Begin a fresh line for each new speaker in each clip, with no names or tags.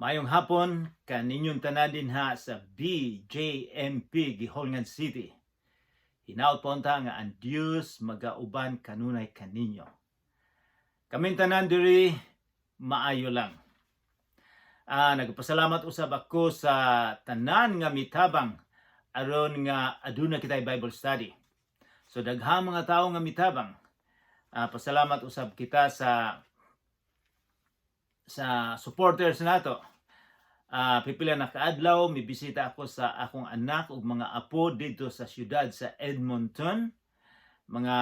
Maayong hapon kaninyong tanan dinha sa BJMP Giholngan City. Hinaut ponta nga ang Dios magauban kanunay kaninyo. Kaming tanan diri maayo lang. Nagpasalamat usab ako sa tanan nga mitabang aron nga aduna kitay Bible study. So daghang mga tawo nga mitabang. Pasalamat usab kita sa supporters nato. Pipila na kaadlaw mibisita ako sa akong anak ug mga apo dito sa siyudad sa Edmonton, mga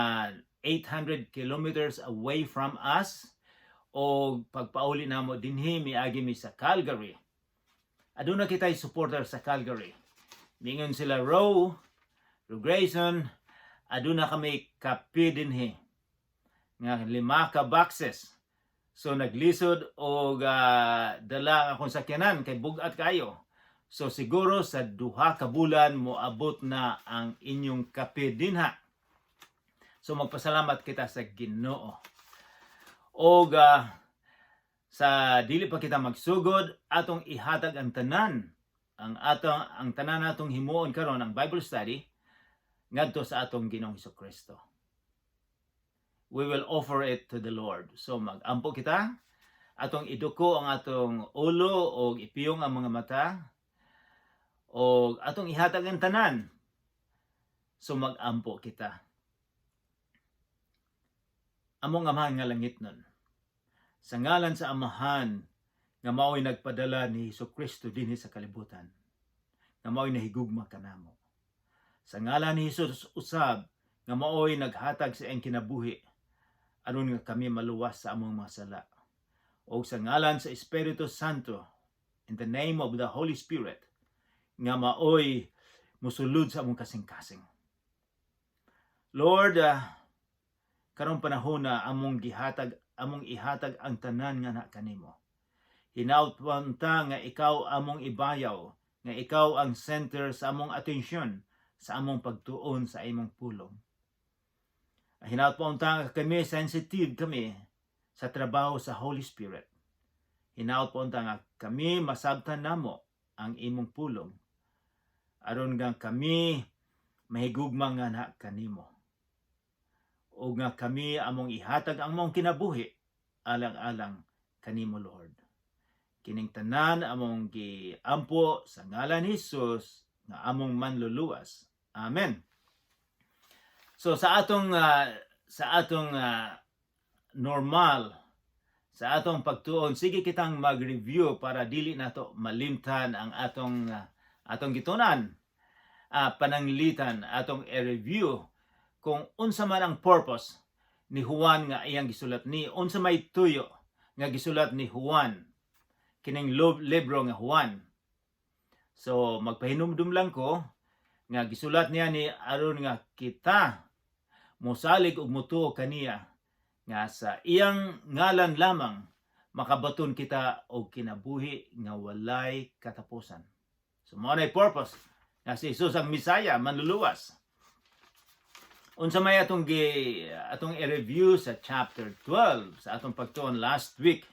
800 kilometers away from us. O pagpauli namo dinhi miagi mi sa Calgary. Aduna kitay supporter sa Calgary. Mingon sila Row Grayson, aduna kami kapi dinhi nga 5 ka boxes. So naglisod og dala akong sakyanan kay bugat kayo. So siguro sa 2 ka bulan moabot na ang inyong kape dinha. So magpasalamat kita sa Ginoo. Og sa dili pa kita magsugod atong ihatag ang tanan ang tanan natong himuon karon ang Bible study ngadto sa atong Ginoong Hesukristo. We will offer it to the Lord. So mag-ampo kita, atong iduko ang atong ulo o ipiyong ang mga mata o atong ihatag ang tanan. So mag-ampo kita. Among Amahan nga langit nun, sa ngalan sa Amahan nga mao'y nagpadala ni Hesukristo dinhi sa kalibutan, nga mao'y nahigugma kanamo. Sa ngalan ni Hesus usab nga mao'y naghatag sa iyang kinabuhi aron nga kami maluwas sa among mga sala. O sa ngalan sa Espiritu Santo, in the name of the Holy Spirit, nga maoy musulod sa among kasing-kasing. Lord, karong panahon na among ihatag ang tanan nga na kanimo. Hinaut ta nga ikaw among ibayaw, nga ikaw ang center sa among atensyon, sa among pagtuon sa imong pulong. Hinaut pa unta kami, sensitive kami sa trabaho sa Holy Spirit. Hinaut pa unta nga kami masabtan namo ang imong pulong aron nga kami mahigugma nga na kanimo. O nga kami among ihatag ang mong kinabuhi alang-alang kanimo, Lord. Kining tanan among giampo sa ngalan ni Hesus nga among manluluwas. Amen. So sa atong normal, sa atong pagtuon, sige kitang mag-review para dili nato malimtan ang atong gitunan. Pananglitan atong i-review kung unsa man ang purpose ni Juan nga iyang gisulat ni, unsa may tuyo nga gisulat ni Juan, kining libro nga Juan. So magpahinumdum lang ko nga gisulat niya ni aron nga kita mosalig og mutuo kaniya nga sa iyang ngalan lamang makabaton kita og kinabuhi nga walay katapusan. So mao nay purpose nga si Jesus ang Misaya, manluluwas. Unsa may atong i-review sa chapter 12 sa atong pagtuon last week.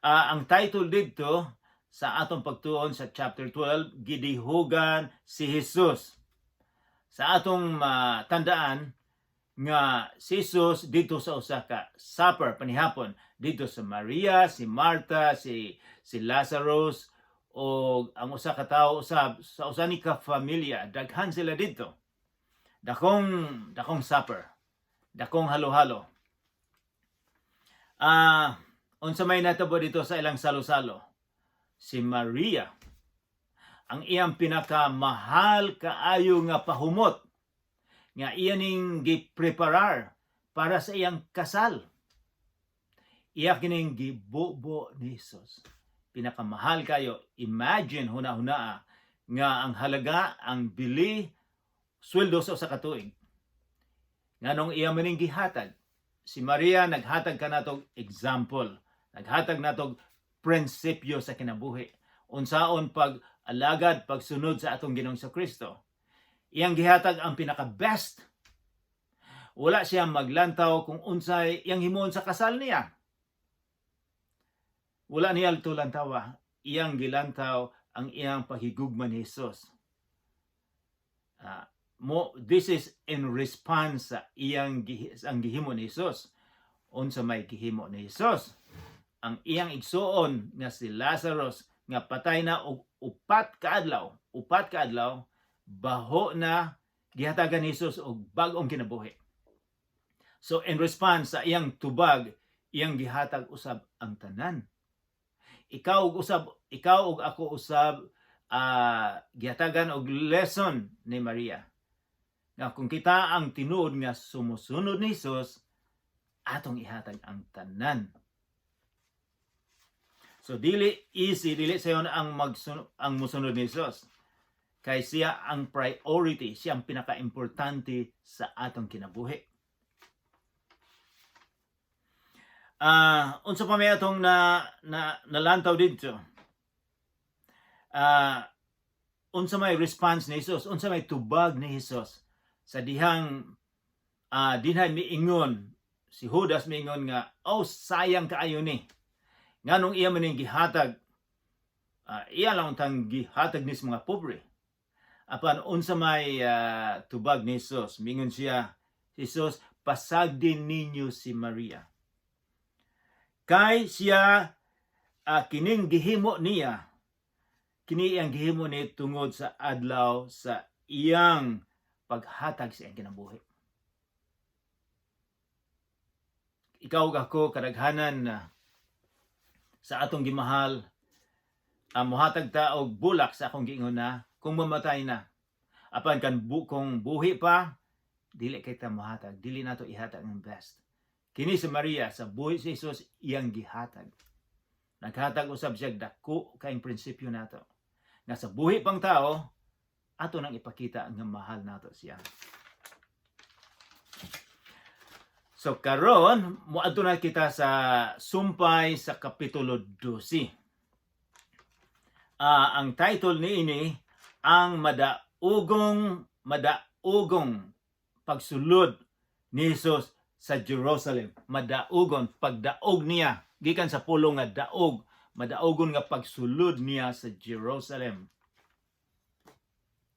Ang title dito sa atong pagtuon sa chapter 12, Gidihugan si Jesus. Sa atong tandaan nga si Jesus dito sa usa ka supper panihapon dito sa Maria, si Martha, si Lazarus o ang usa ka tawo usab sa usa ni ka familia, daghan sila dito. Dakong supper, dakong halo-halo. Unsa may natabo dito sa ilang salo-salo? Si Maria, ang iyang pinakamahal kaayo nga pahumot nga iya ning gipreparar para sa iyang kasal. Iya kining gibubo ni Jesus. Pinakamahal kayo. Imagine huna-hunaa nga ang halaga, ang bili, sweldo sa katuig. Nganong iya maning gihatag. Si Maria naghatag kanatog example. Naghatag natog prinsipyo sa kinabuhi. Unsaon pag-alagad, pagsunod sa atong Ginoong Hesukristo. Iyang gihatag ang pinaka-best. Wala siya maglantaw kung unsay iyang himuon sa kasal niya. Wala niya tulantawa. iyang gilantaw ang iyang paghigugma ni Hesus. This is in response sa ang gihimo ni Hesus. Unsa may gihimo ni Hesus? Ang iyang igsuon nga si Lazarus nga patay na og upat ka adlaw, baho na gihatagan ni Hesus og bag-ong kinabuhi. So in response sa iyang tubag, iyang gihatag usab ang tanan. Ikaw ug ako usab gihatagan og lesson ni Maria. Nga kung kita ang tinuod nga sumusunod ni Hesus, atong ihatag ang tanan. So dili sayon ang musunod ni Hesus. Kay siya ang priority, siya ang pinaka-importante sa atong kinabuhi. Unsa pa may atong nalantaw dito? Unsa may response ni Hesus, unsa may tubag ni Hesus sa dihang dinhay miingon si Judas miingon nga, sayang kaayo ni. Nganong iya man ning gihatag, iya lang untang gihatag ni sa mga pobre. Apan unsa may tubag ni Hesus, mingon siya, Hesus, pasagdin ninyo si Maria. Kay siya kining gihimo niya, kini iyang gihimo ni tungod sa adlaw sa iyang paghatag sa iyang kinabuhi. Ikaw ug ako kadaghanan sa atong gimahal, mohatag ta og bulak sa akong giingon na kung mamatay na. Apan kung buhi pa, dili kay ta mohatag, dili nato ihatag ang best. Kini si Maria sa buhi si Hesus iyang gihatag. Naghatag usab siya dako kaayong prinsipyo nato. Nga sa buhi pang tao, ato nang ipakita nga mahal nato siya. So karon moadto na kita sa sumpay sa kapitulo 12. Ang title niini ang madaugong pagsulod ni Hesus sa Jerusalem. Madaugon pagdaog niya gikan sa pulong nga daog, madaugon nga pagsulod niya sa Jerusalem.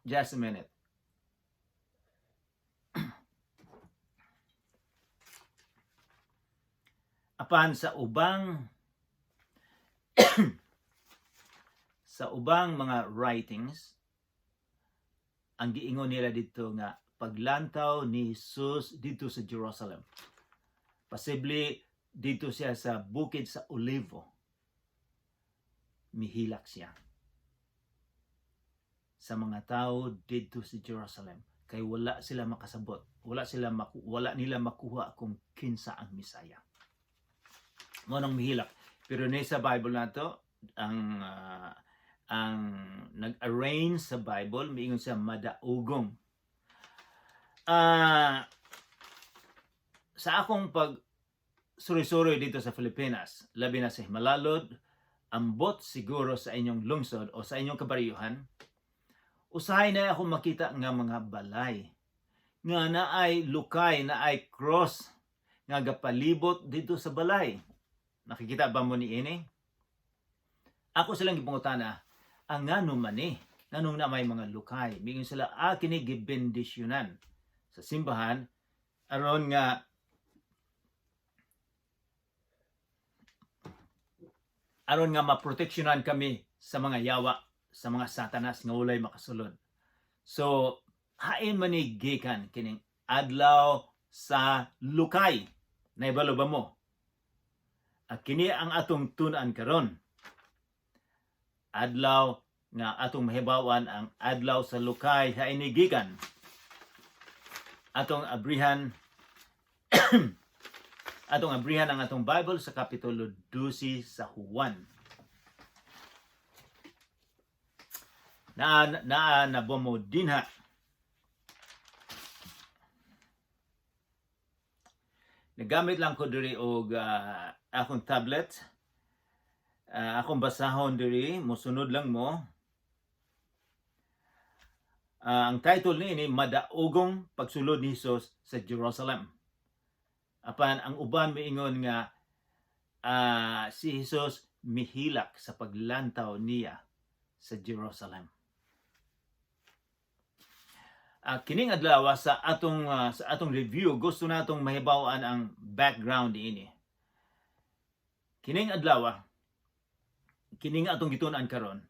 Just a minute. Apan sa ubang mga writings, ang giingon nila dito nga paglantaw ni Hesus dito sa Jerusalem. Posible dito siya sa bukid sa Olivo. Mihilak siya sa mga tao dito sa Jerusalem kay wala sila makasabot, wala nila makuha kung kinsa ang Misaya. Nganong mihilak. Pero ni sa Bible nato ang nag-arrange sa Bible miingon siya madaugong. Sa akong suri-suri dito sa Pilipinas, labi na sa Himalalod, ambot siguro sa inyong lungsod o sa inyong kabariyuhan, usahay na ako makita nga mga balay nga naay lukay, naay cross nga gapalibot dito sa balay. Nakikita ba mo ni ini? Ako silang gipangutana, ang ngano man nganong na may mga lukay, mingon sila kini gibendisyonan sa simbahan aron nga maproteksyonan kami sa mga yawa, sa mga satanas nga walay makasulod. So hain man ni gikan kining adlaw sa lukay. Naibalo ba mo? At kini ang atong tun-an karon. Adlaw nga atong mahibawan ang adlaw sa lukay sa inigikan. Atong abrihan ang atong Bible sa kapitulo 12 sa Juan. Nabomo dinha. Nagamit lang ko diri og akong tablet. Akong basahon diri, mosunod lang mo. Ang title niini madaugong pagsulod ni Hesus sa Jerusalem. Apan ang uban miingon nga si Hesus mihilak sa paglantaw niya sa Jerusalem. Kining adlaw sa atong review, gusto natong mahibaw-an ang background niini. Kining adlaw, kining atong gitun-an karon,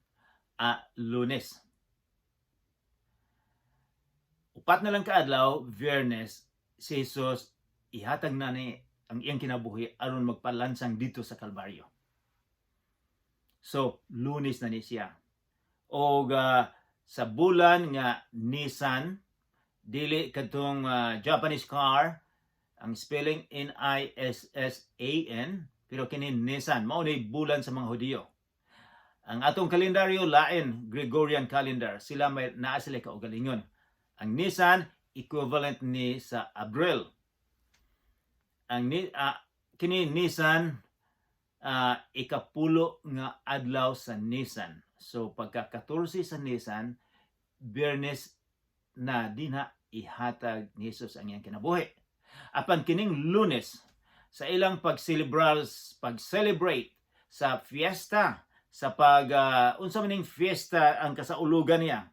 Lunes. Upat na lang ka adlaw, Biyernes, si Jesus ihatag na ni ang iyang kinabuhi aron magpalansang dito sa Kalbaryo. So, Lunes na ni siya. O sa bulan nga Nisan, dili kadtong Japanese car, ang spelling Nissan, pero kini Nisan, mao ni bulan sa mga Hudiyo. Ang atong kalendaryo lain, Gregorian calendar, sila may naa sila kaugalingon. Ang Nisan equivalent ni sa Abril. Ang kini Nisan ikapulo nga adlaw sa Nisan. So pagka 14 sa Nisan, Biyernes na dinha ihatag ni Jesus ang iyang kinabuhi. Apan kining Lunes sa ilang pag-celebrate sa fiesta, sa unsa maning fiesta ang kasaulugan niya,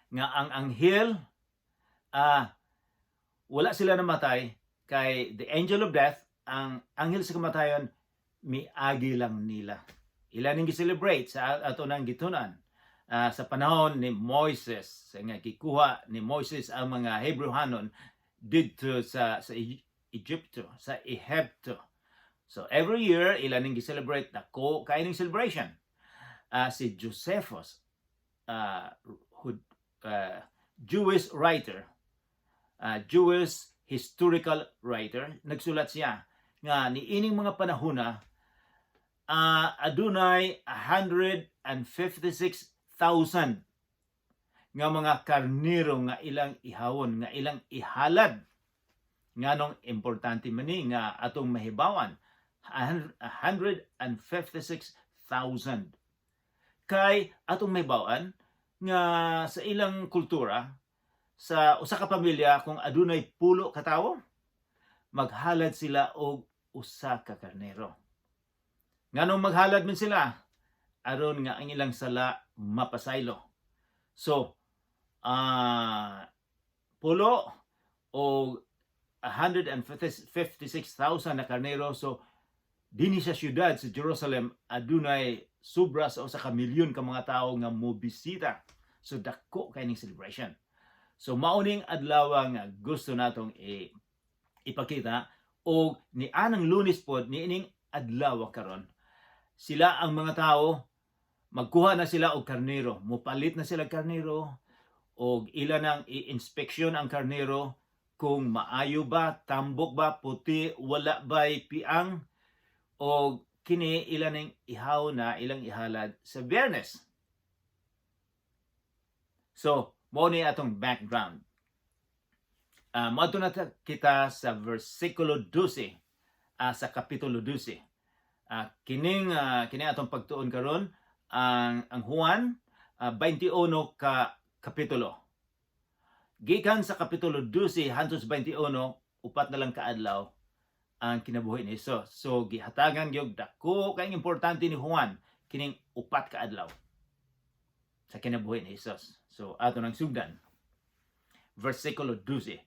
nga ang anghel wala sila namatay kay the angel of death, ang anghel sa kamatayon miagi lang nila. Ila ning gi-celebrate sa ato nang gitunan sa panahon ni Moises, sa nga gikuha ni Moises ang mga Hebrehanon didto sa Egypto, sa Ehipto. So every year ila ning gi-celebrate nako kay ning celebration. Si Josephus, Jewish writer, Jewish historical writer, nagsulat siya nga niining mga panahona adunay 156,000 nga mga karnero nga ilang ihawon, nga ilang ihalad. Nganong importante man ni nga atong mahibawan, 156,000. Kay atong mahibawan nga sa ilang kultura, sa usa ka pamilya kung adunay 10 ka tawo, maghalad sila og usa ka karnero. Nganong maghalad man sila aron nga ang ilang sala mapasaylo. So, 10 o 156,000 na karnero. So, dinhi sa syudad sa Jerusalem adunay sobra sa usa ka milyon ka mga tawo nga mobisita. So, dako kay ning celebration. So mauning adlaw nga gusto natong ipakita, o ni anang Lunes pod niining adlaw karon. Sila ang mga tao magkuha na sila og karnero, mopalit na sila karnero og ila nang i-inspeksyon ang karnero kung maayo ba, tambok ba, puti, wala bay piang, og kini ila ning ihaw na ilang ihalad sa Biyernes. So mao ni atong background. Moadto na kita sa versikulo 12 sa kapitulo 12. Kining atong pagtuon karon ang Juan 21 ka kapitulo. Gikan sa kapitulo 12 hangtod 21, upat na lang ka adlaw ang kinabuhi ni Jesus. So gihatagan gyud dako kay importante ni Juan kining upat ka adlaw sa kinabuhi ni Jesus. So, ato nang sugdan. Versikulo 12.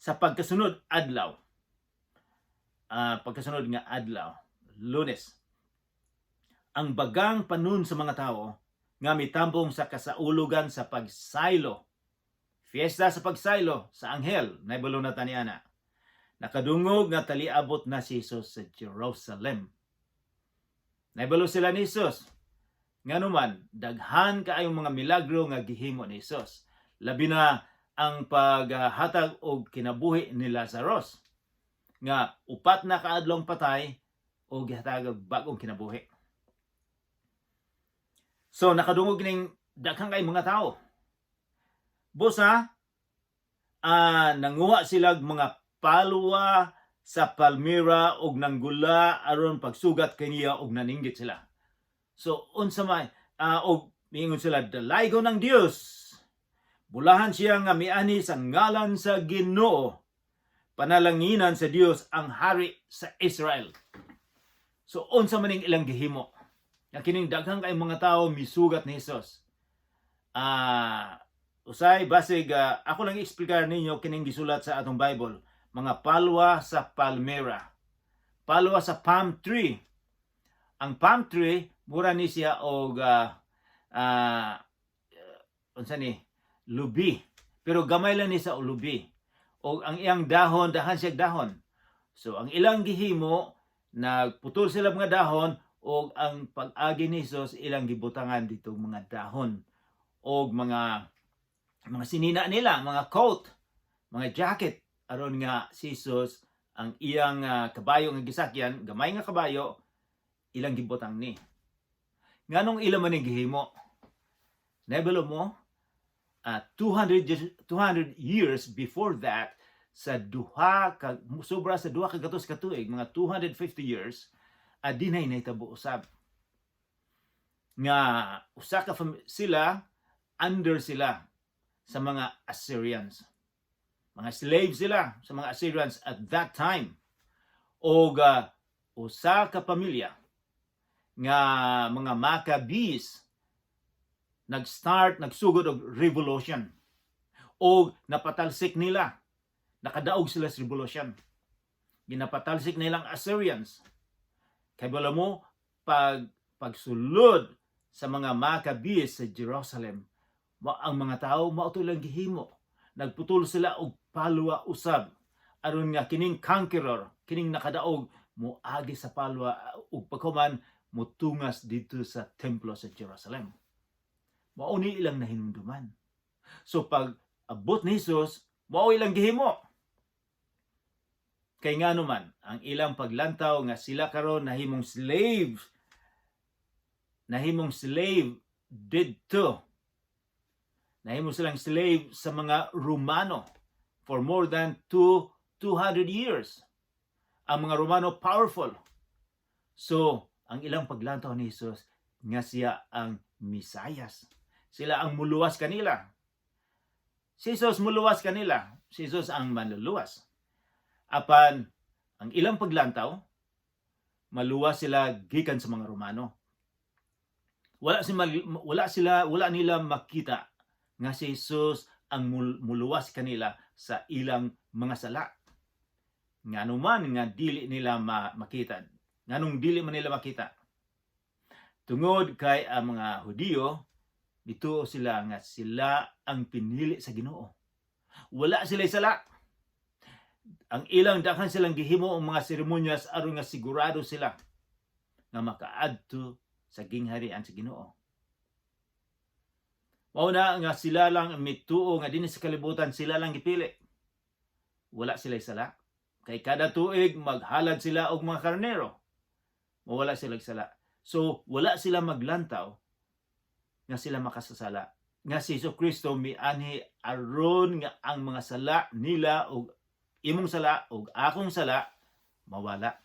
Sa pagkasunod adlaw, pagkasunod nga adlaw, Lunes, ang bagang panun sa mga tao nga mitambong sa kasaulugan sa pagsaylo, fiesta sa pagsaylo sa anghel, naibalo na taniana, nakadungog nga taliabot na si Jesus sa Jerusalem. Naibalo sila ni Jesus. Nga naman, daghan kaayong mga milagro nga gihimo ni Jesus. Labi na ang paghatag og kinabuhi ni Lazarus, nga upat na kaadlong patay o gihatag og bagong kinabuhi. So nakadungog ning daghang kay mga tao. Busa nanguha sila mga palwa sa palmira og nanggula aron pagsugat kaniya og naninggit sila. So unsa may og miingon sila, dalaygo ng Dios. Bulahan siya nga miani sa ngalan sa Ginoo. Panalanginan sa Dios ang hari sa Israel. So unsa maning ilang gihimo? Nga kining daghang kay mga tawo misugat ni Hesus. Usay basig ako lang i-explicar ninyo kining gisulat sa atong Bible, mga palwa sa palmera, palwa sa palm tree. Ang palm tree mura ni siya og unsa ni lubi, pero gamay lang ni sa lubi, og ang iyang dahon dahan siya dahon. So ang ilang gihimo, nagputol sila mga dahon, og ang pag-agi ni Jesus ilang gibutangan dito mga dahon og mga sinina nila, mga coat, mga jacket, aron nga si Jesus ang iyang kabayo nga gisakyan, gamay nga kabayo, ilang gibutang ni. Nganong ilang man gihimo? Nebalo mo, 200 years before that, sobra sa duha ka gatos ka tuig, mga 250 years, dinay nahitabo usab nga usa ka sila under sila sa mga Assyrians. Mga slaves sila sa mga Assyrians at that time. O usa ka pamilya nga mga Maccabees nagsugod og revolution. O napatalsik nila. Nakadaog sila sa revolution. Ginapatalsik nilang Assyrians. Kaya wala mo, pagsulod sa mga Maccabees sa Jerusalem, ang mga tao mauto lang gihimo. Nagputol sila og palwa usab, aron nga kining conqueror, kining nakadaog, moagi sa palwa ug paghuman motungas dito sa templo sa Jerusalem. Mao ni ilang nahinumduman. So pag abot ni Jesus, mao ilang gihimo. Kay nga naman, ang ilang paglantaw nga sila karon nahimong slave didto. Nahimo silang slave sa mga Romano for more than 200 years. Ang mga Romano powerful. So, ang ilang paglantaw ni Jesus nga siya ang Misayas. Sila ang muluwas kanila. Si Jesus muluwas kanila. Si Jesus ang manluluwas. Apan ang ilang paglantaw, maluwas sila gikan sa mga Romano. Wala nila makita nga si Jesus ang muluwas kanila sa ilang mga sala. Ngano man nga dili nila makita. Nganong dili man nila makita. Tungod kay ang mga Hudiyo, dito sila nga sila ang pinili sa Ginoo. Wala sila sala. Ang ilang daghan silang gihimo ang mga seremonyas aron nga sigurado sila nga makaadto sa gingharian sa Ginoo. Mao na nga sila lang mituo nga dinhi sa kalibutan sila lang gipili. Wala sila sala. Kay kada tuig maghalad sila og mga karnero. Mawala sila sala. So wala sila maglantaw nga sila makasasala. Nga si Jesucristo mianhi aron nga ang mga sala nila og imong sala o akong sala, mawala.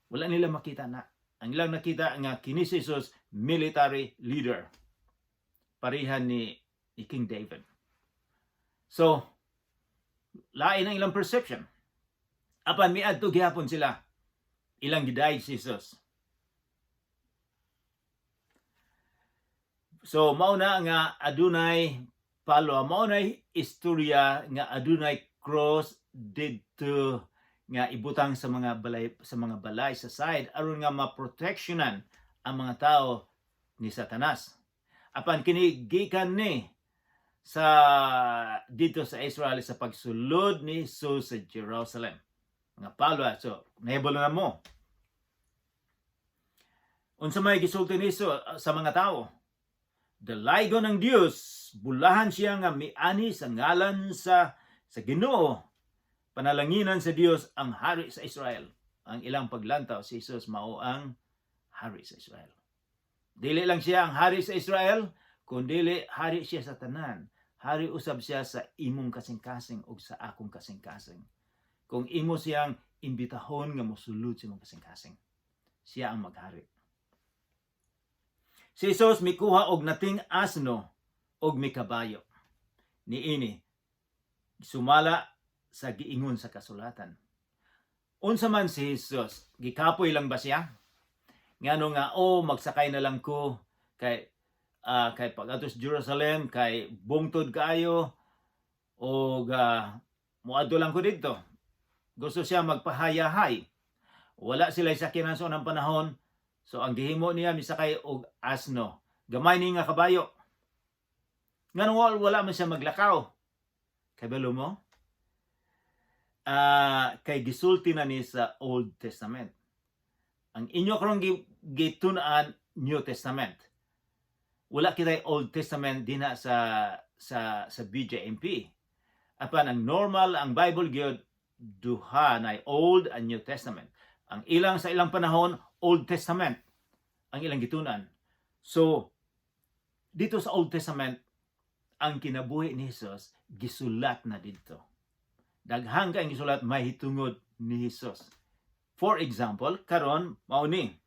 Wala nila makita na. Ang ilang nakita nga kini si Jesus, military leader. Parihan ni King David. So, lain ang ilang perception. Apan miadto gihapon sila. Ilang giday si Jesus. So, mauna nga adunay palwa, maunay istorya nga adunay cross didto nga ibutang sa mga balay sa side aron nga maproteksyonan ang mga tao ni Satanas. Apan kini gikan ni sa dito sa Israel sa pagsulod ni Jesus sa Jerusalem. Mga palwa, so nahibalo na mo. Unsa may gisulti ni Jesus sa mga tao? Dalaygon ng Dios, bulahan siya nga miani sa ngalan sa Ginoo, panalanginan sa Dios ang hari sa Israel. Ang ilang paglantaw, si Jesus mao ang hari sa Israel. Dili lang siya ang hari sa Israel, kundi hari siya sa tanan. Hari usab siya sa imong kasing-kasing ug sa akong kasing-kasing. Kung imo siyang imbitahon nga mosulod sa imong kasing-kasing, siya ang maghari. Si Jesus mikuha og nating asno og mikabayo. Niini sumala sa giingon sa kasulatan. Unsa man si Jesus, gikapoy lang ba siya? Ngano nga magsakay na lang ko kay pag-atos Jerusalem kay bungtod kaayo o muadto lang ko didto. Gusto siya magpahayahay. Wala sila sakyanan sa unang panahon. So ang gihimo niya misakay og asno. Gamay ni nga kabayo. Ngano wala man siya maglakaw. Kay balo mo? Kay gisulti na ni sa Old Testament. Ang inyo karong gitun-an New Testament. Wala kitay Old Testament dinha sa BJMP. Apan ang normal ang Bible gyud duha na Old and New Testament. Ang ilang sa ilang panahon Old Testament ang ilang gitunan. So dito sa Old Testament ang kinabuhi ni Jesus gisulat na dito. Daghang kay gisulat mahitungod ni Jesus. For example, karon mao ni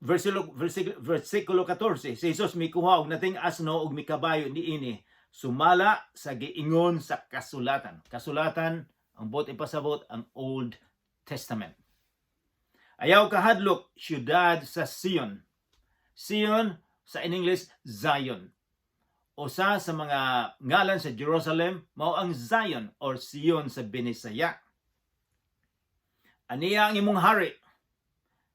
versikulo 14, si Jesus mikuha og nating asno og mikabayo niini sumala sa giingon sa kasulatan. Kasulatan ang bot ipasabot ang Old Testament. Ayaw kahadlok siyudad sa Sion. Sion sa in English Zion. Usa sa mga ngalan sa Jerusalem mao ang Zion or Sion sa Binisaya. Aniya ang imong hari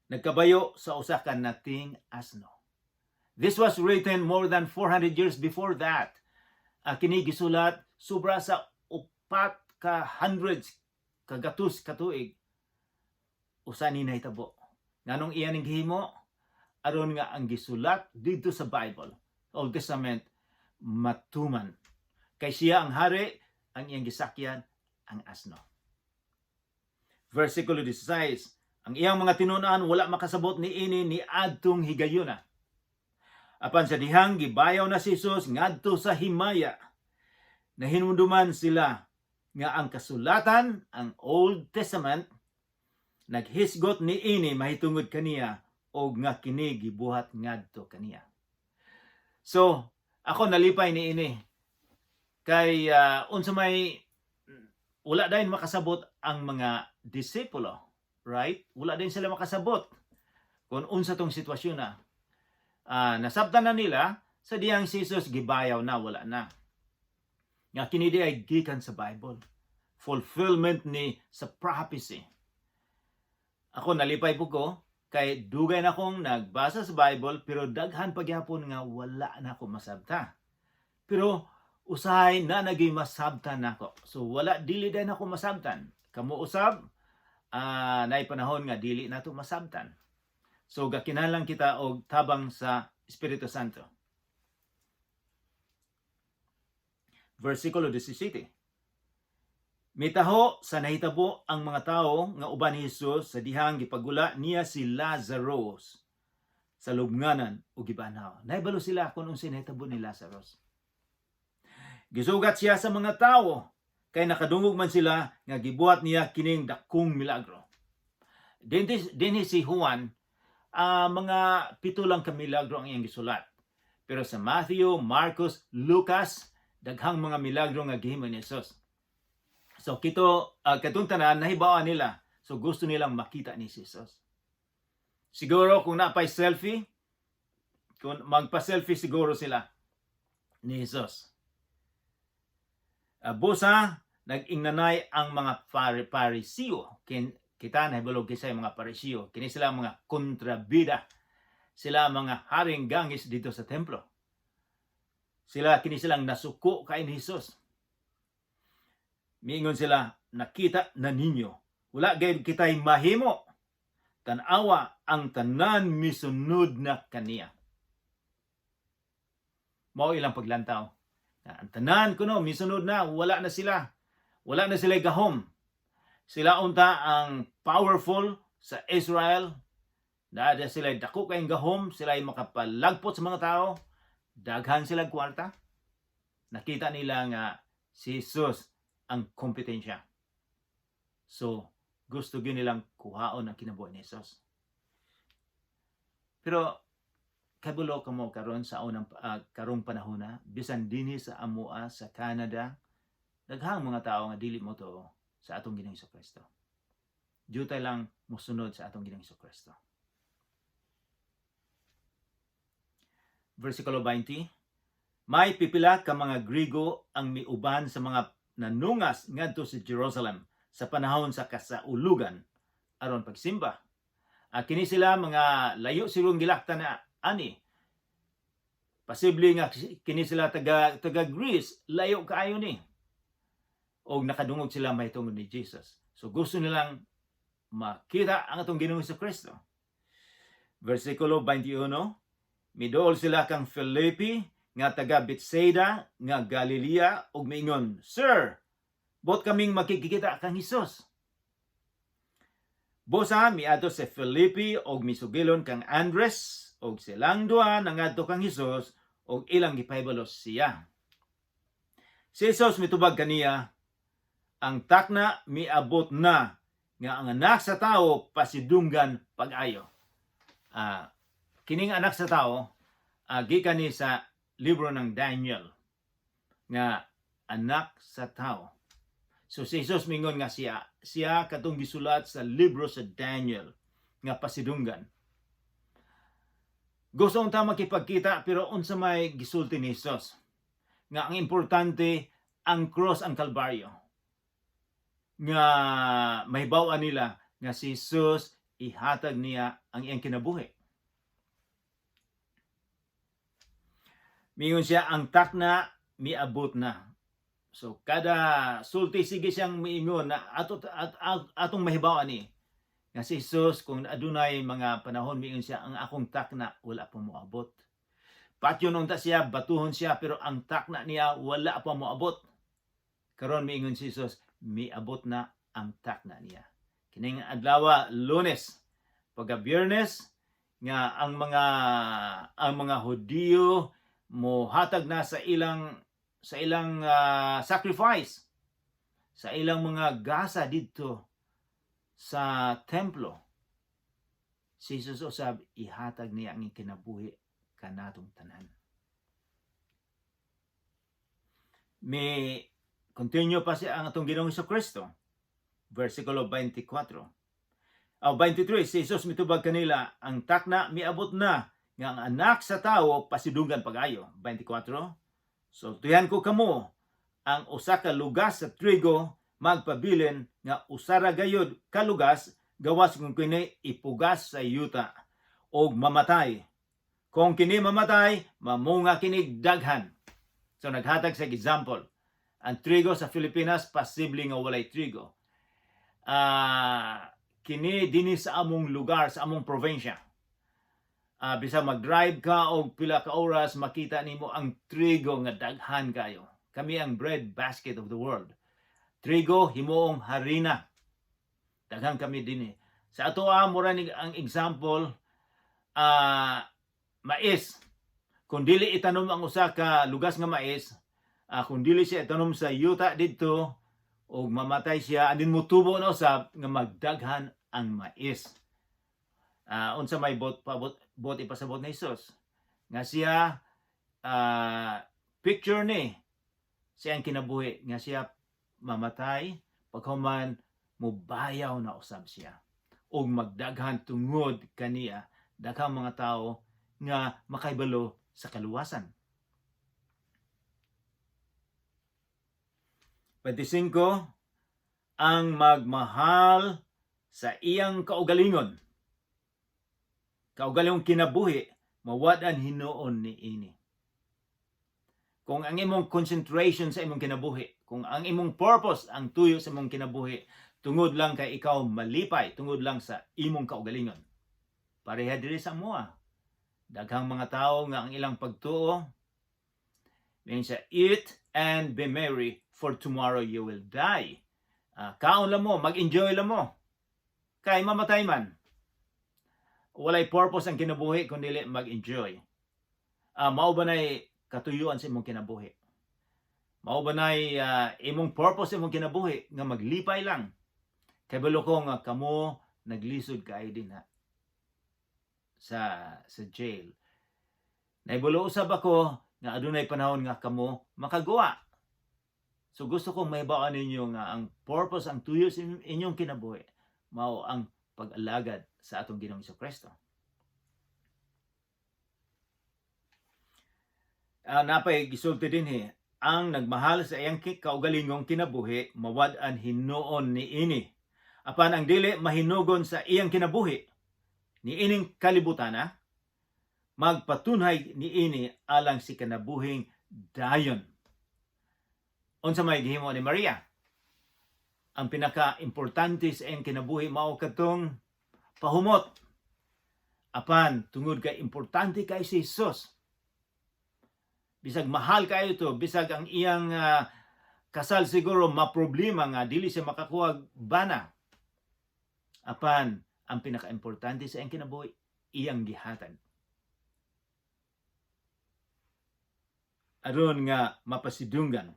nagkabayo sa usa ka nating asno. This was written more than 400 years before that. Kini gisulat sobra sa 4 ka hundreds kagatus katuig usa ni nahitabo. Nganong iyan ning gihimo aron nga ang gisulat dito sa Bible, Old Testament matuman. Kay siya ang hari, ang iyang gisakyan ang asno. Versikulo 16, ang iyang mga tinunan wala makasabot niini ni adtong higayuna. Apan sa dihang gibayaw na si Jesus ngadto sa himaya, nahinumduman sila nga ang kasulatan, ang Old Testament, naghisgot niini mahitungod kaniya o nga kini gibuhat ngadto kaniya. So, ako nalipay niini kay unsa may wala dayon makasabot ang mga disipulo. Right? Wala din sila makasabot kung unsa tong sitwasyon na. Nasabtan na nila sa diyang si Jesus gibayaw na, wala na. Nga kini di ay gikan sa Bible. Fulfillment ni sa prophecy. Ako nalipay po ko kay dugay na akong nagbasa sa Bible pero daghan pagyapon nga wala na ako masabta. Pero usahay na naging masabtan nako. So wala dili din ako masabtan. Kamo usab naay panahon nga dili nato masabtan. So gakinahanglan kita og tabang sa Espiritu Santo. Versikulo 17. Mitaho sa nahitabo ang mga tao nga uban ni Jesus sa dihang gipagula niya si Lazarus sa lubnganan o gibanaw. Naibalo sila kung unsay nahitabo ni Lazarus. Gisugat siya sa mga tao kay nakadungog man sila nga gibuhat niya kining dakong milagro. Dinhi si Juan, mga 7 lang ka milagro ang iyang gisulat. Pero sa Matthew, Marcos, Lucas, daghang mga milagro nga gihimo ni Jesus. So katong tanan nahibawan nila. So gusto nilang makita ni Jesus. Siguro kung napay selfie, kung magpa-selfie siguro sila ni Jesus. Busa, nag-ingnanay ang mga Parisiyo. Kita nahibalog kisay mga Parisiyo. Kini sila mga kontrabida. Sila mga haring gangis dito sa templo. Kini silang nasuko kay ni Jesus. Miingon sila, nakita na ninyo. Wala gayud kitay mahimo. Tanawa ang tanan misunod na kaniya. Mao ilang paglantaw. Ang tanan kuno misunod na, wala na sila. Wala na sila gahom. Sila unta ang powerful sa Israel. Dada sila dako kayong gahom, sila ay makapalagpot sa mga tao. Daghan sila kwarta. Nakita nila nga si Jesus ang kompetensya. So, gusto gyud nilang kuhaon ang kinabuhi ni Jesus. Pero kabulo ka mo karon sa unang karong panahon na bisan dinhi sa amua sa Canada daghang mga tao nga dili mo to sa atong Ginoong Kristo. Jutay lang mosunod sa atong Ginoong Kristo. Versikulo 20, may pipila ka mga Grigo ang miuban sa mga nanungas ngadto sa Jerusalem sa panahon sa kasaulugan aron pagsimba. Kini sila mga layo silong gilaktan na ani. Posible nga kini sila taga Greece, layo kaayo ni. O nakadungog sila mahitungod ni Jesus. So gusto nilang makita ang atong Ginoong Kristo. Versikulo 21, midool sila kang Filipi nga taga Bethsaida nga Galilea ug miingon, Sir, bot kaming makikita kang Hesus. Bosa miadto sa Filipi og misugilon kang Andres og silang duha nangadto kang Hesus og ilang gipahibalo siya. Si Hesus mitubag kaniya, ang takna miabot na nga ang anak sa tao pasidunggan pag-ayo. Kining anak sa tao gikan ni sa libro ng Daniel nga anak sa tao. So si Jesus mingon nga siya katong gisulat sa libro sa Daniel nga pasidunggan. Gusto unta makipagkita pero unsa may gisulti ni Jesus nga ang importante ang cross, ang Kalbaryo, nga mahibaw-an nila nga si Jesus ihatag niya ang iyang kinabuhi. Mingon siya, ang takna miabot na. So kada sulti sige siyang miingon na atong mahibaw-an ni nga si Jesus kung adunay mga panahon miingon siya, ang akong takna wala pa moabot. Patyon unta siya, batuhon siya, pero ang takna niya wala pa moabot. Karon miingon si Jesus, miabot na ang takna niya. Kining adlaw Lunes, pagka Biyernes nga ang mga Hudiyo mohatag na sa ilang sacrifice, sa ilang mga gasa didto sa templo. Si Jesus usab ihatag niya ang kinabuhi kanatong tanan. May continue pa siya ang atong Ginoong Kristo. Versikulo 24. 23, si Jesus mitubag kanila, ang takna miabot na nga ang anak sa tao pasidunggan pag-ayo. 24. So tuyan ko kamo ang usa ka lugas sa trigo magpabilin nga usara gayud ka lugas gawas kung kini ipugas sa yuta og mamatay. Kung kini mamatay, mamunga kini daghan. So naghatag sa example. Ang trigo sa Pilipinas posible nga walay trigo. Kini dinhi sa among lugar, sa among probinsya. Bisa mag-drive ka og pila ka oras, makita nimo ang trigo nga daghan kayo. Kami ang bread basket of the world. Trigo himuong harina. Daghan kami dinhi. Sa ato mura ni ang example, mais. Kung dili itanom ang usa ka lugas nga mais, kung dili siya itanom sa yuta didto og mamatay siya, andin mutubo na usab nga magdaghan ang mais. Unsa may bot ipasabot ni Jesus nga siya picture ni siyang kinabuhi nga siya mamatay paghuman mubayaw na usab siya og magdaghan tungod kaniya daghang mga tao nga makaibalo sa kaluwasan. 25, ang magmahal sa iyang kaugalingon. Kaugalingong kinabuhi, mawad-an hinuon ni ini. Kung ang imong concentration sa imong kinabuhi, kung ang imong purpose ang tuyo sa imong kinabuhi, tungod lang kay ikaw malipay, tungod lang sa imong kaugalingon. Pareha diri sa mua. Daghang mga tao nga ang ilang pagtuo, ngayon siya, eat and be merry, for tomorrow you will die. Kaon lang mo, mag-enjoy lang mo. Kay mamatay man. Walay purpose ang kinabuhi kundi mag-enjoy. Mao ba nay katuyuan sa imong kinabuhi? Mao ba nay imong purpose sa imong kinabuhi nga maglipay lang? Kay balo ko nga kamo naglisod kay din sa jail. Naibulo usab ako nga adunay panahon nga kamo makagawa. So gusto kong mahibawaan ninyo nga ang purpose, ang tuyo sa inyong kinabuhi mao ang pag-alagad sa atong Ginoong Kristo. Napay gisulti din ang nagmahal sa iyang kaugalingong kinabuhi mawad-an hinuon niini. Apan ang dili mahinugon sa iyang kinabuhi niining kalibutan magpatunhay niini alang si kanabuhing dayon. Unsa may gihimo ni Maria? Ang pinaka-importante sa iyang kinabuhi mao katong pahumot. Apan tungod kay importante kay si Jesus. Bisag mahal kayo to, bisag ang iyang kasal siguro maproblema nga dili siya makakuha bana. Apan ang pinaka-importante sa iyang kinabuhi iyang gihatag. Aron nga mapasidunggan.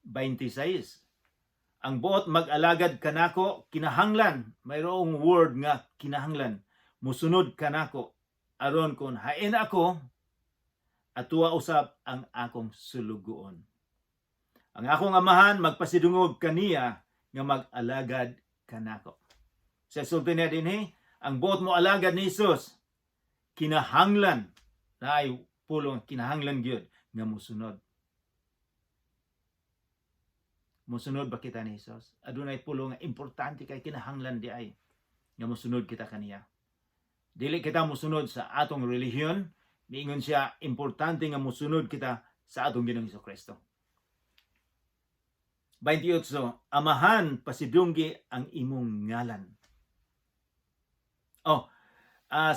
26. Ang buot mag-alagad kanako kinahanglan, mayroong word nga kinahanglan, musunod kanako aron kun hain ako atuwa usab ang akong sulugoon. Ang akong amahan magpasidungog kaniya nga mag-alagad kanako. Sa sulti niya dinhi, ang buot mo alagad ni Jesus kinahanglan na ay pulong kinahanglan gyud nga musunod. Musunod ba kita ni Jesus? Adunay pulong nga importante kay kinahanglan di ay nga musunod kita kaniya. Dili kita musunod sa atong relihiyon, miingon siya importante nga musunod kita sa atong Ginoong Kristo. 28. Amahan pasidunggi ang imong ngalan.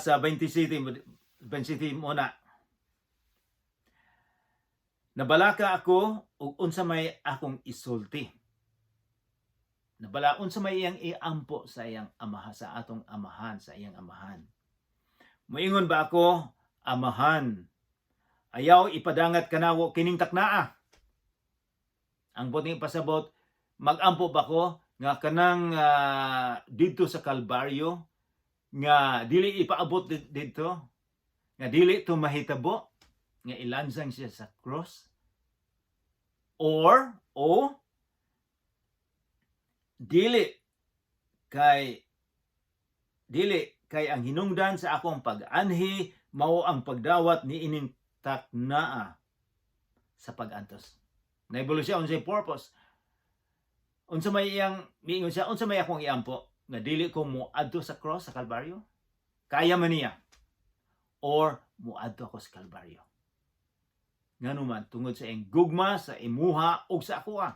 Sa 27 muna. Nabalaka ako ug unsa may akong isulti. Unsa may iyang iampo sa iyang amaha, sa atong amahan, sa iyang amahan. Moingon ba ako, amahan, ayaw ipadangat kanawo kining taknaa. Ang buting pasabot, magampo ba ko nga kanang dito sa Kalbaryo nga dili ipaabot dito, nga dili to mahitabo, nga ilansang siya sa cross? Or dili kay ang hinungdan sa akong pag-anhi mao ang pagdawat ni ining taknaa sa pag-antos. Naibalo siya unsay purpose. Unsa may iyang miingon siya, unsa may akong iampo nga dili ko moadto sa cross sa Kalbaryo? Kaya man niya. Or moadto ako sa Kalbaryo. Nganuman tungod sa iyang gugma sa imuha ug sa akoa.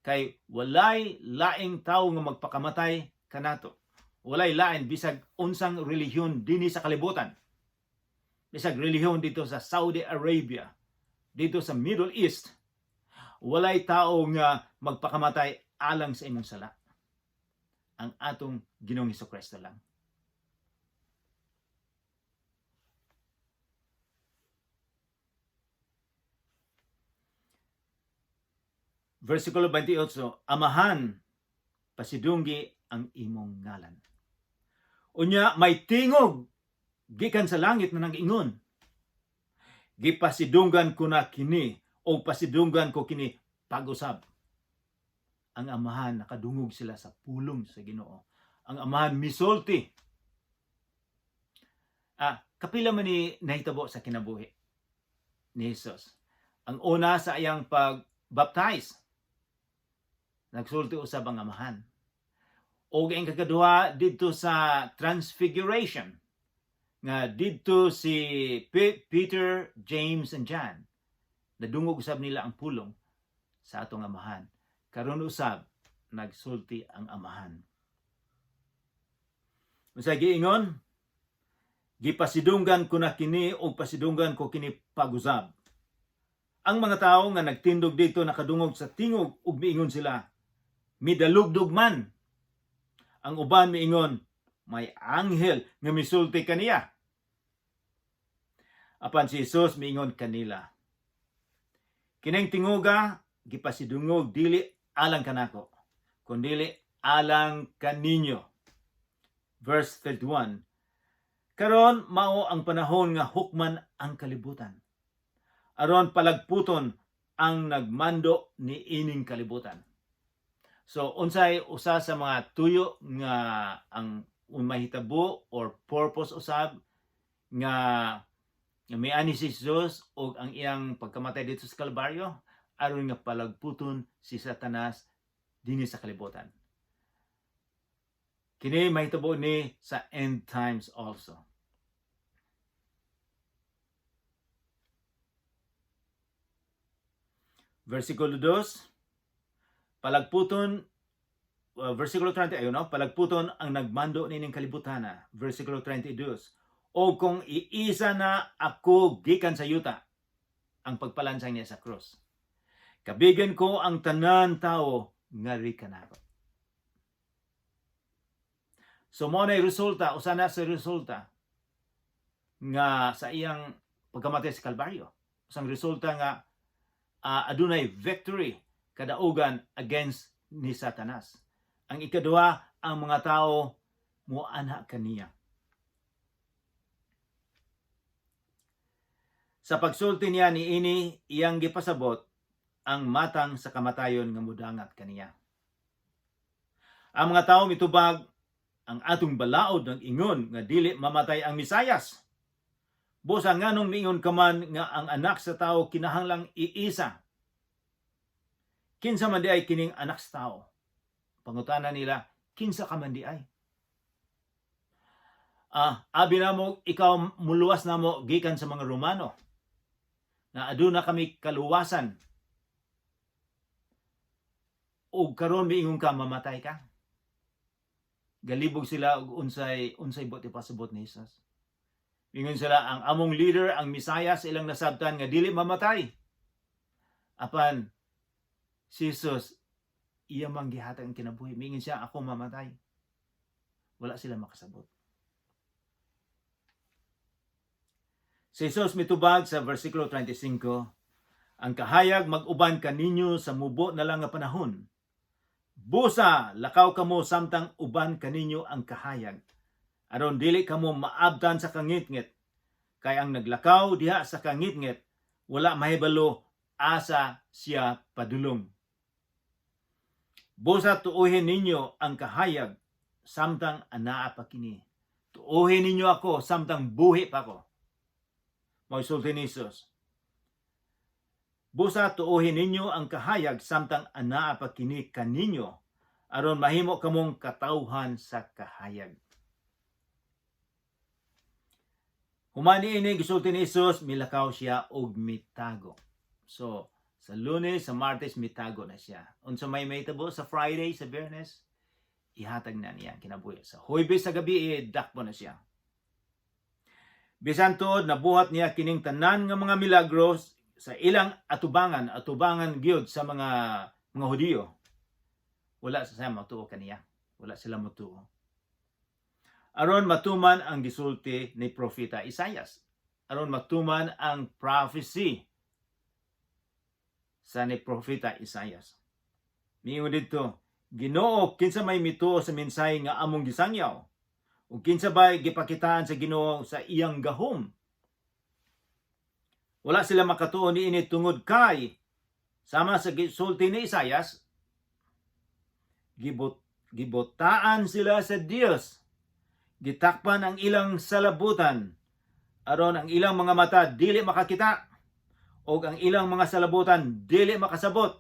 Kay walay laing tawo nga magpakamatay kanato. Walay lain bisag unsang relihiyon dinhi sa kalibutan. Bisag relihiyon dito sa Saudi Arabia, dito sa Middle East, walay tao nga magpakamatay alang sa imong sala. Ang atong Ginoong Kristo lang. Versikulo 28, amahan, pasidunggi ang imong ngalan. Unya, may tingog, gikan sa langit na nag-ingon. Gipasidunggan ko na kini, o pasidunggan ko kini pag-usab. Ang amahan, nakadungog sila sa pulong sa Ginoo. Ang amahan, misulti. Kapila man ni nahitabo sa kinabuhi ni Jesus. Ang una sa iyang pag-baptize, nagsulti usab ang amahan. O ang kakaduha dito sa transfiguration, nga dito si Peter, James, and John, nadungog usab nila ang pulong sa atong amahan. Karon usab, nagsulti ang amahan. Usa giingon, gipasidunggan ko na kini o pasidunggan ko kini pag-usab. Ang mga tawo nga nagtindog dito nakadungog sa tingog ug miingon sila, midalugdog man. Ang uban miingon, may anghel nga misulti kaniya. Apan si Jesus miingon kanila, kining tinguga gipasidungog dili alang kanako, kundili alang kaninyo. Verse 31. Karon mao ang panahon nga hukman ang kalibutan. Aron palagputon ang nagmando ni ining kalibutan. So unsay usa sa mga tuyo nga ang mahitabo or purpose usab nga miani si Jesus o ang iyang pagkamatay dito sa Kalbaryo aron nga palagputon si Satanas dinhi sa kalibutan. Kini mahitabo ni sa end times also. Versikulo 2, palagputon, versikulo 30, ayun no, palagputon ang nagmando nining kalibutan. Versikulo 32, o kung iisa na ako gikan sa yuta, ang pagpalansang niya sa krus. Kabigan ko ang tanan tao nga rikanako. So mo na resulta, usa na sa resulta nga sa iyang pagkamatay sa Kalbaryo. Usang resulta nga adunay victory kadaugan against ni Satanas. Ang ikaduha, ang mga tao muanha kaniya. Sa pagsulti niya ni ini iyang gipasabot ang matang sa kamatayon nga mudangat kaniya. Ang mga tao mitubag ang atong balaod ng ingon nga dili mamatay ang Misayas. Busa nganong miingon ka man nga ang anak sa tao kinahanglang iisa. Kinsa man di ay kining anak sa tao? Pangutana nila, kinsa ka man di ay? Abi na mo, ikaw muluwas na mo gikan sa mga Romano. Na aduna kami kaluwasan. O karon miingon ka mamatay ka. Galibog sila og unsay buti pasabot ni Jesus. Ingon sila ang among leader, ang Misayas, ilang nasabtan nga dili mamatay. Apan si Jesus iya man gihatag ang kinabuhi. Mingon siya ako mamatay. Wala sila makasabot. Si Jesus mitubag sa versikulo 35, ang kahayag mag-uban kaninyo sa mubo na lang nga panahon. Busa lakaw kamo samtang uban kaninyo ang kahayag. Aron dili kamo maabtan sa kangitngit. Kay ang naglakaw diha sa kangitngit, wala mahibalo asa siya padulong. Busa tuuhin ninyo ang kahayag samtang anaa pa kini. Tuuhin ninyo ako samtang buhi pa ko. Mausulti ni Jesus. Busa tuuhin ninyo ang kahayag samtang anaa pa kini kaninyo aron mahimo kamong katawhan sa kahayag. Humani ini gisulti ni Jesus, milakaw siya og mitago. So, sa Lunes, sa Martes, mitago na siya. Unsa may mahitabo sa Friday, sa Biyernes, ihatag na niya kinabuhi. Sa Huwebes sa gabi, dakpo na siya. Bisan tuod nabuhat niya kining tanan nga mga milagros sa ilang atubangan gyud sa mga Hudiyo. Wala sa matuo kaniya. Wala sila matuo. Aron matuman ang gisulti ni Propeta Isaias. Aron matuman ang prophecy sa ni Propeta Isaias. Miingon dito, Ginoo, kinsa may mituo sa mensahe nga among gisangyaw? Ug kinsa bay gipakitaan sa Ginoo sa iyang gahom? Wala sila makatuo niini tungod kay sama sa gisulti ni Isaias, gibotaan sila sa Dios. Gitakpan ang ilang salabutan aron ang ilang mga mata dili makakita og ang ilang mga salabutan dili makasabot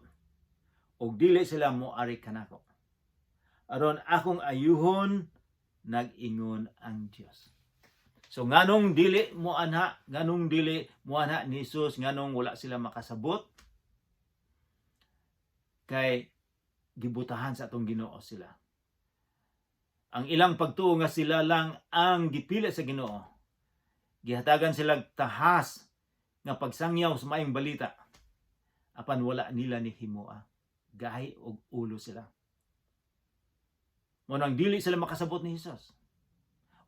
og dili sila moari kanako. Aron akong ayuhon nag-ingon ang Dios. So nganong dili mo anha ni Jesus, nganong wala sila makasabot? Kay gibutahan sa atong Ginoo sila. Ang ilang pagtuo nga sila lang ang gipili sa Ginoo. Gihatagan sila tahas nga pagsangyaw sa maayong balita. Apan wala nila ni himoa. Gahi og ulo sila. Mo nang dili sila makasabot ni Jesus.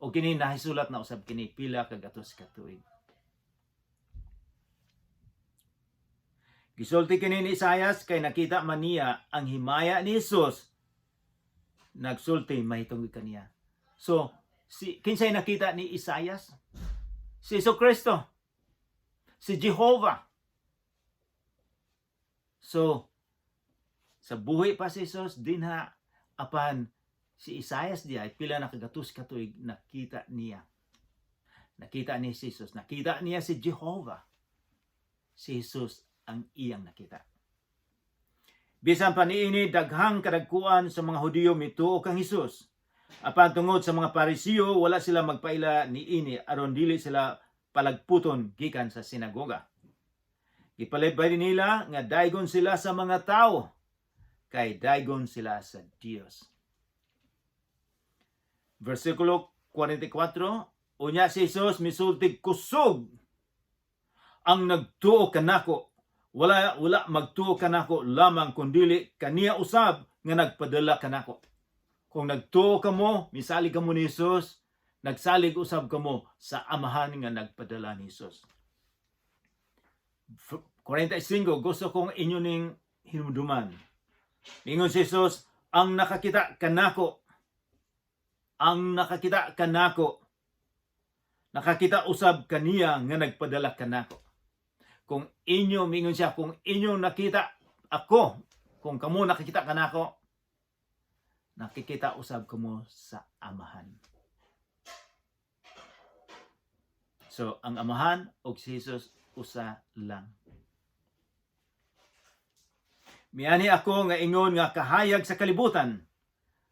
O kini nahisulat na usab kini pila ka gatos ka tuig. Gisulti kini ni Isaias kay nakita man niya ang himaya ni Jesus. Nagsulti mahitungod kaniya. So, kinsay nakita ni Isaias? Si Jesucristo. Si Jehovah. So, sa buhi pa si Jesus, dinha apan si Isaias diay pila na kagatus ka tuig nakita niya. Nakita ni Jesus, nakita niya si Jehovah. Si Jesus ang iyang nakita. Bisan pa niini daghang kadagkuan sa mga Hudiyo mituo kang Jesus. Apan tungod sa mga Parisiyo, wala sila magpaila niini aron dili sila palagputon gikan sa sinagoga. Ipalibay nila nga daygon sila sa mga tao, kay daygon sila sa Dios. Versikulo 44, unya si Jesus misultig kusog ang nagtuo kanako. Wala magtuo kanako lamang kundili kaniya usab nga nagpadala kanako. Kung nagtuo kamo, misalig kamo ni Jesus, nagsalig usab kamo sa amahan nga nagpadala ni Jesus. 45, gusto kong inyo ning hinumduman. Mingon si Jesus, ang nakakita kanako, nakakita usab kaniya nga nagpadala kanako. Kung inyo, mingon siya, kung inyo nakita ako, kung kamo nakikita kanako, nakikita usab kamo sa amahan. So, ang amahan o si Jesus usa lang. Miani ako nga ingon nga kahayag sa kalibutan,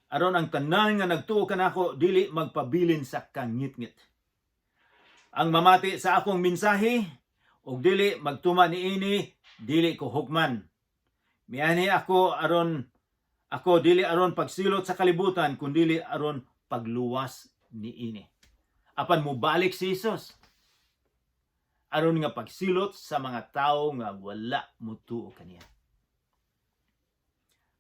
aron ang tanan nga nagtuo kanako dili magpabilin sa kangitngit. Ang mamati sa akong mensahe ug dili magtuma niini, dili ko hukman. Miani ako dili aron pagsilot sa kalibutan, kundi aron pagluwas niini. Apan mubalik si Jesus aron nga pagsilot sa mga tawo nga wala mutuo kaniya.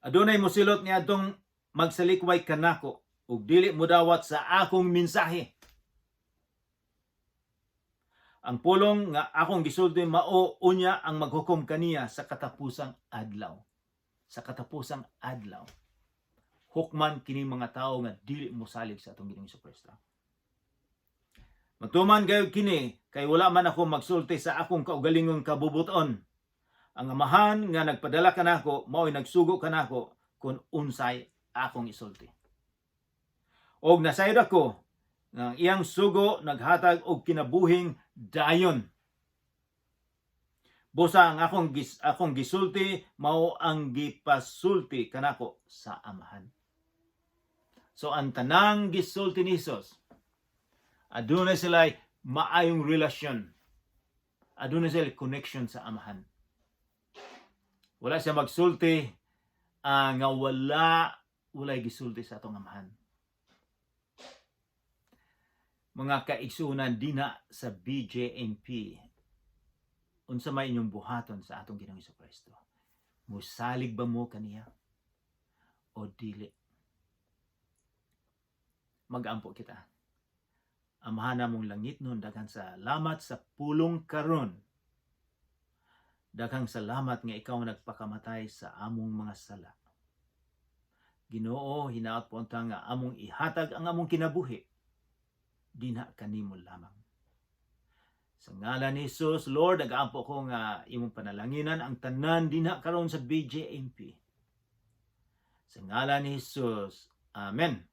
Adunay mosilot niya atong magsalikway kanako ug dili mudawat sa akong mensahe. Ang pulong nga akong gisulti mao unya ang maghukom kaniya sa katapusang adlaw. Sa katapusang adlaw. Hukman kini mga tawo nga dili mosalig sa atong Ginoong Jesucristo. Matuman gayud kini kay wala man ako magsulti sa akong kaugalingong kabubuton. Ang amahan nga nagpadala kanako mao'y nagsugo kanako kung unsay akong isulti. Og nasayod ako nga iyang sugo naghatag og kinabuhing dayon. Busa ang akong gisulti mao ang gipasulti kanako sa amahan. So ang tanang gisulti ni Jesus, adunay sila maayong relasyon. Adunay sila connection sa amahan. Wala siya magsulti nga walay gisulti sa atong amahan. Mga kaigsunan dina sa BJNP, unsa may inyong buhaton sa atong Ginoong Jesucristo? Musalig ba mo kaniya o dili? Mag-ampo kita. Amahan namong langit nun, daghang salamat sa pulong karon. Daghang salamat nga ikaw nagpakamatay sa among mga sala. Ginoo, hinaot po nga among ihatag ang among kinabuhi. Dinha kanimo lamang. Sa ngalan ni Jesus, Lord, nag-aampo ko nga imong panalanginan ang tanan dinha karon sa BJNP. Sa ngalan ni Jesus, Amen.